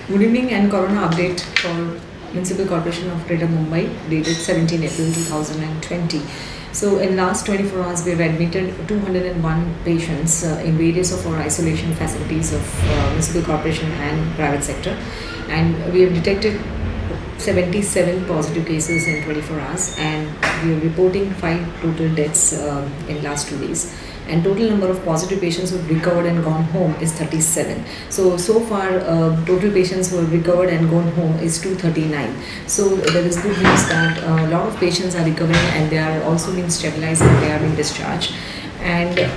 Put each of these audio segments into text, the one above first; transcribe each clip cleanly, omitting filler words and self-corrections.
Good evening and Corona update for Municipal Corporation of Greater Mumbai dated 17 April 2020. So in last 24 hours we have admitted 201 patients in various of our isolation facilities of Municipal Corporation and private sector, and we have detected 77 positive cases in 24 hours, and we are reporting 5 total deaths in last 2 days. And total number of positive patients who have recovered and gone home is 37. So far total patients who have recovered and gone home is 239. So there is good news that a lot of patients are recovering and they are also being stabilized and they are being discharged. And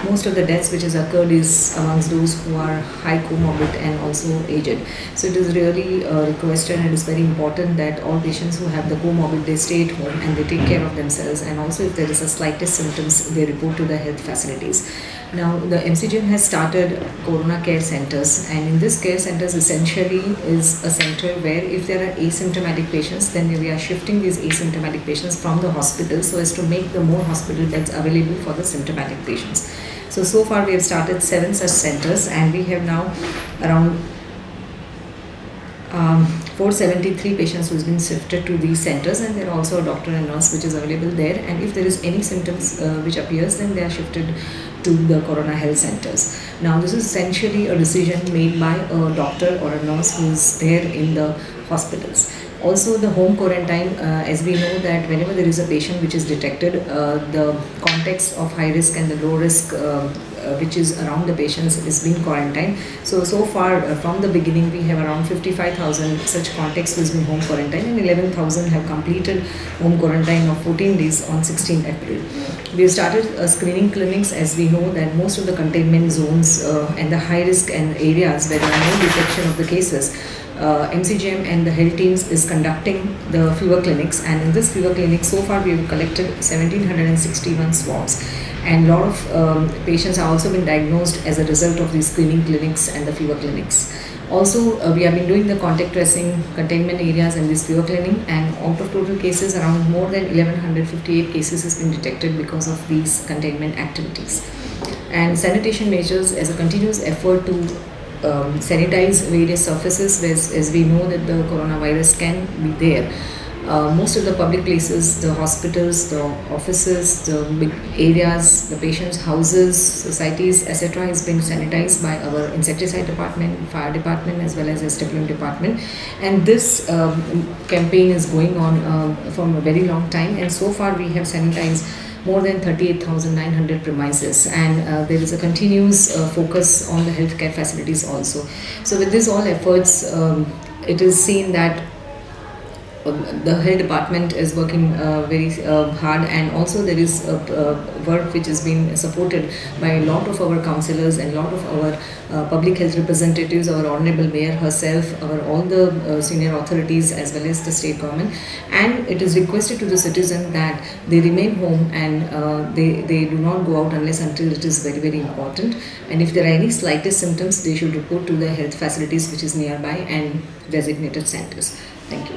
most of the deaths which has occurred is amongst those who are high comorbid and also aged. So it is really requested and it is very important that all patients who have the comorbid, they stay at home and they take care of themselves, and also if there is a slightest symptoms, they report to the health facilities. Now the MCGM has started Corona Care Centers, and in this care centers essentially is a center where if there are asymptomatic patients, then we are shifting these asymptomatic patients from the hospital so as to make the more hospital beds available for the symptomatic patients. So far we have started 7 such centers, and we have now around 473 patients who has been shifted to these centers, and there are also a doctor and nurse which is available there, and if there is any symptoms which appears, then they are shifted to the Corona Health Centers. Now this is essentially a decision made by a doctor or a nurse who is there in the hospitals. Also the home quarantine, as we know that whenever there is a patient which is detected, the context of high risk and the low risk which is around the patients is being quarantined. So far from the beginning we have around 55,000 such contacts who has been home quarantined, and 11,000 have completed home quarantine of 14 days on 16 April. We have started screening clinics, as we know that most of the containment zones and the high risk and areas where there are no detection of the cases, MCGM and the health teams is conducting the fever clinics, and in this fever clinic so far we have collected 1761 swabs, and a lot of patients have also been diagnosed as a result of these screening clinics and the fever clinics. Also we have been doing the contact tracing containment areas in this fever clinic, and out of total cases around more than 1158 cases has been detected because of these containment activities. And sanitation measures as a continuous effort to sanitize various surfaces as we know that the coronavirus can be there. Most of the public places, the hospitals, the offices, the big areas, the patients' houses, societies, etc. is being sanitized by our insecticide department, fire department as well as SWM department. And this campaign is going on from a very long time, and so far we have sanitized more than 38,900 premises, and there is a continuous focus on the healthcare facilities also. So with this all efforts, it is seen that the health department is working very hard, and also there is work which is being supported by a lot of our councillors and a lot of our public health representatives, our honorable mayor herself, all the senior authorities as well as the state government. And it is requested to the citizen that they remain home and they do not go out unless until it is very, very important. And if there are any slightest symptoms, they should report to the health facilities which is nearby and designated centers. Thank you.